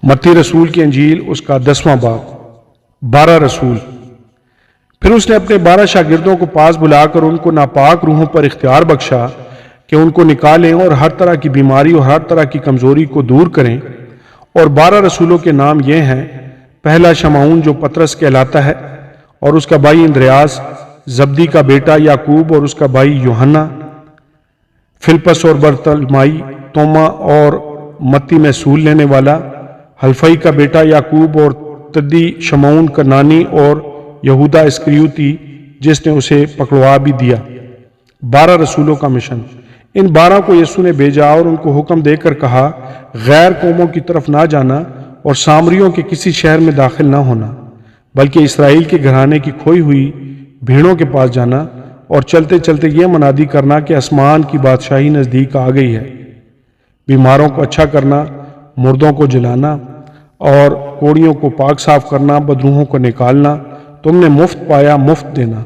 متی رسول کی انجیل اس کا 10واں باب۔ 12 رسول۔ پھر اس نے اپنے 12 شاگردوں کو پاس بلا کر ان کو ناپاک روحوں پر اختیار بخشا کہ ان کو نکالیں اور ہر طرح کی بیماری اور ہر طرح کی کمزوری کو دور کریں۔ اور 12 رسولوں کے نام یہ ہیں: پہلا شمعون جو پطرس کہلاتا ہے، اور اس کا بھائی اندریاس، زبدی کا بیٹا یعقوب اور اس کا بھائی یوحنا، فلپس اور برتلمائی، توما اور متی میں سول لینے والا، حلفئی کا بیٹا یعقوب اور تدی، شمعون کنانی اور یہودا اسکریوتی جس نے اسے پکڑوا بھی دیا۔ 12 رسولوں کا مشن۔ ان 12 کو یسوع نے بھیجا اور ان کو حکم دے کر کہا، غیر قوموں کی طرف نہ جانا اور سامریوں کے کسی شہر میں داخل نہ ہونا، بلکہ اسرائیل کے گھرانے کی کھوئی ہوئی بھیڑوں کے پاس جانا اور چلتے چلتے یہ منادی کرنا کہ آسمان کی بادشاہی نزدیک آ گئی ہے۔ بیماروں کو اچھا کرنا، مردوں کو جلانا اور کوڑیوں کو پاک صاف کرنا، بدروحوں کو نکالنا۔ تم نے مفت پایا، مفت دینا۔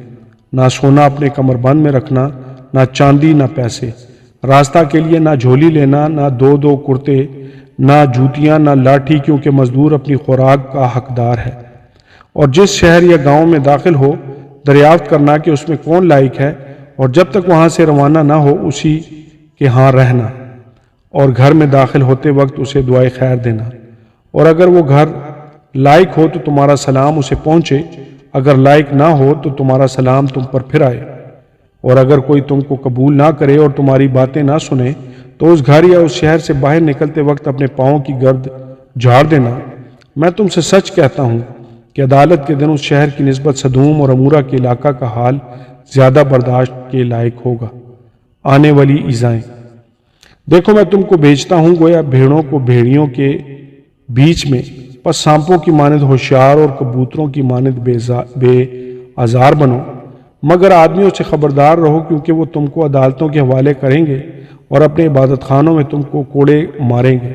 نہ سونا اپنے کمر بند میں رکھنا، نہ چاندی، نہ پیسے۔ راستہ کے لیے نہ جھولی لینا، نہ دو کرتے، نہ جوتیاں، نہ لاٹھی، کیونکہ مزدور اپنی خوراک کا حقدار ہے۔ اور جس شہر یا گاؤں میں داخل ہو، دریافت کرنا کہ اس میں کون لائق ہے، اور جب تک وہاں سے روانہ نہ ہو اسی کے ہاں رہنا، اور گھر میں داخل ہوتے وقت اسے دعائے خیر دینا۔ اور اگر وہ گھر لائق ہو تو تمہارا سلام اسے پہنچے، اگر لائق نہ ہو تو تمہارا سلام تم پر پھر آئے۔ اور اگر کوئی تم کو قبول نہ کرے اور تمہاری باتیں نہ سنے تو اس گھر یا اس شہر سے باہر نکلتے وقت اپنے پاؤں کی گرد جھاڑ دینا۔ میں تم سے سچ کہتا ہوں کہ عدالت کے دن اس شہر کی نسبت سدوم اور عمورہ کے علاقہ کا حال زیادہ برداشت کے لائق ہوگا۔ آنے والی ایذائیں۔ دیکھو میں تم کو بھیجتا ہوں گویا بھیڑوں کو بھیڑیوں کے بیچ میں، پس سانپوں کی مانند ہوشیار اور کبوتروں کی مانند بے آزار بنو۔ مگر آدمیوں سے خبردار رہو، کیونکہ وہ تم کو عدالتوں کے حوالے کریں گے اور اپنے عبادت خانوں میں تم کو کوڑے ماریں گے،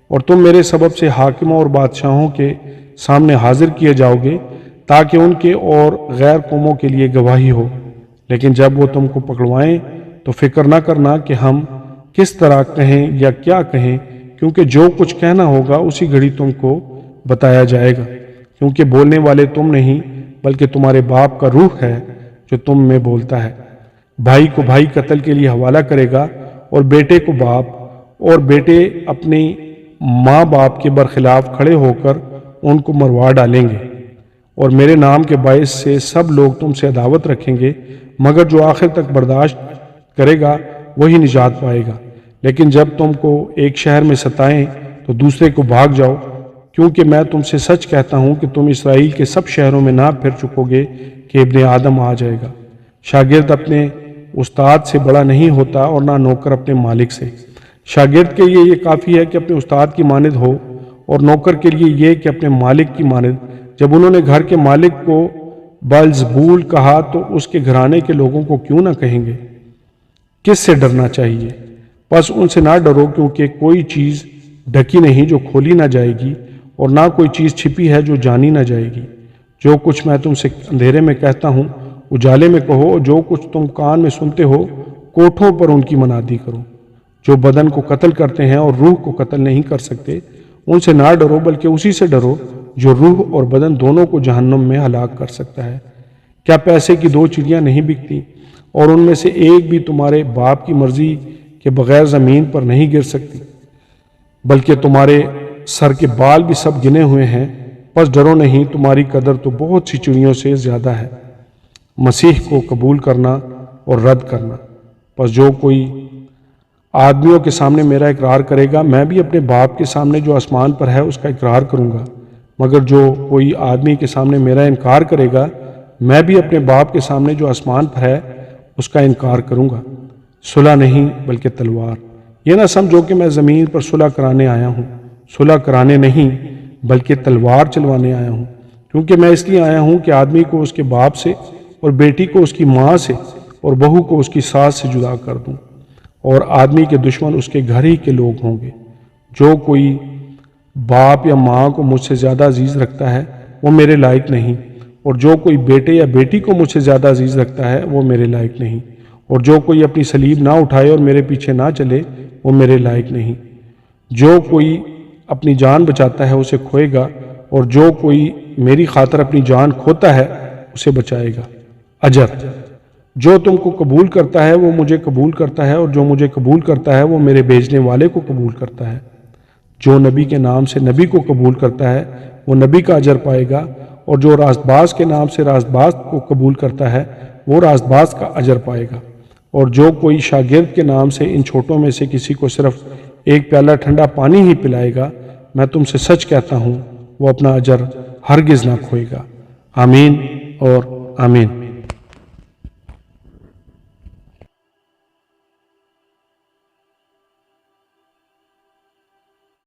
اور تم میرے سبب سے حاکموں اور بادشاہوں کے سامنے حاضر کیے جاؤ گے، تاکہ ان کے اور غیر قوموں کے لیے گواہی ہو۔ لیکن جب وہ تم کو پکڑوائیں تو فکر نہ کرنا کہ ہم کس طرح کہیں یا کیا کہیں، کیونکہ جو کچھ کہنا ہوگا اسی گھڑی تم کو بتایا جائے گا، کیونکہ بولنے والے تم نہیں بلکہ تمہارے باپ کا روح ہے جو تم میں بولتا ہے۔ بھائی کو بھائی قتل کے لیے حوالہ کرے گا، اور بیٹے کو باپ، اور بیٹے اپنی ماں باپ کے برخلاف کھڑے ہو کر ان کو مروا ڈالیں گے۔ اور میرے نام کے باعث سے سب لوگ تم سے عداوت رکھیں گے، مگر جو آخر تک برداشت کرے گا وہی نجات پائے گا۔ لیکن جب تم کو ایک شہر میں ستائیں تو دوسرے کو بھاگ جاؤ، کیونکہ میں تم سے سچ کہتا ہوں کہ تم اسرائیل کے سب شہروں میں نہ پھر چکو گے کہ ابن آدم آ جائے گا۔ شاگرد اپنے استاد سے بڑا نہیں ہوتا، اور نہ نوکر اپنے مالک سے۔ شاگرد کے لیے یہ کافی ہے کہ اپنے استاد کی مانند ہو، اور نوکر کے لیے یہ کہ اپنے مالک کی مانند۔ جب انہوں نے گھر کے مالک کو بلزبول کہا تو اس کے گھرانے کے لوگوں کو کیوں نہ کہیں گے؟ کس سے ڈرنا چاہیے؟ بس ان سے نہ ڈرو، کیونکہ کوئی چیز ڈھکی نہیں جو کھولی نہ جائے گی، اور نہ کوئی چیز چھپی ہے جو جانی نہ جائے گی۔ جو کچھ میں تم سے اندھیرے میں کہتا ہوں اجالے میں کہو، اور جو کچھ تم کان میں سنتے ہو کوٹھوں پر ان کی منادی کرو۔ جو بدن کو قتل کرتے ہیں اور روح کو قتل نہیں کر سکتے، ان سے نہ ڈرو بلکہ اسی سے ڈرو جو روح اور بدن دونوں کو جہنم میں ہلاک کر سکتا ہے۔ کیا پیسے کی 2 چڑیاں نہیں بکتی، اور ان میں سے ایک بھی تمہارے باپ کی مرضی کے بغیر زمین پر نہیں گر سکتی؟ بلکہ تمہارے سر کے بال بھی سب گنے ہوئے ہیں، پس ڈرو نہیں، تمہاری قدر تو بہت سی چڑیوں سے زیادہ ہے۔ مسیح کو قبول کرنا اور رد کرنا۔ پس جو کوئی آدمیوں کے سامنے میرا اقرار کرے گا، میں بھی اپنے باپ کے سامنے جو آسمان پر ہے اس کا اقرار کروں گا۔ مگر جو کوئی آدمی کے سامنے میرا انکار کرے گا، میں بھی اپنے باپ کے سامنے جو آسمان پر ہے اس کا انکار کروں گا۔ صلح نہیں بلکہ تلوار۔ یہ نہ سمجھو کہ میں زمین پر صلح کرانے آیا ہوں، صلح کرانے نہیں بلکہ تلوار چلوانے آیا ہوں، کیونکہ میں اس لیے آیا ہوں کہ آدمی کو اس کے باپ سے، اور بیٹی کو اس کی ماں سے، اور بہو کو اس کی ساس سے جدا کر دوں، اور آدمی کے دشمن اس کے گھر ہی کے لوگ ہوں گے۔ جو کوئی باپ یا ماں کو مجھ سے زیادہ عزیز رکھتا ہے وہ میرے لائق نہیں، اور جو کوئی بیٹے یا بیٹی کو مجھ سے زیادہ عزیز رکھتا ہے وہ میرے لائق نہیں، اور جو کوئی اپنی صلیب نہ اٹھائے اور میرے پیچھے نہ چلے وہ میرے لائق نہیں۔ جو کوئی اپنی جان بچاتا ہے اسے کھوئے گا، اور جو کوئی میری خاطر اپنی جان کھوتا ہے اسے بچائے گا۔ اجر: جو تم کو قبول کرتا ہے وہ مجھے قبول کرتا ہے، اور جو مجھے قبول کرتا ہے وہ میرے بھیجنے والے کو قبول کرتا ہے۔ جو نبی کے نام سے نبی کو قبول کرتا ہے وہ نبی کا اجر پائے گا، اور جو راست باز کے نام سے راست باز کو قبول کرتا ہے وہ راست باز کا اجر پائے گا۔ اور جو کوئی شاگرد کے نام سے ان چھوٹوں میں سے کسی کو صرف ایک پیالہ ٹھنڈا پانی ہی پلائے گا، میں تم سے سچ کہتا ہوں وہ اپنا اجر ہرگز نہ کھوئے گا۔ آمین اور آمین۔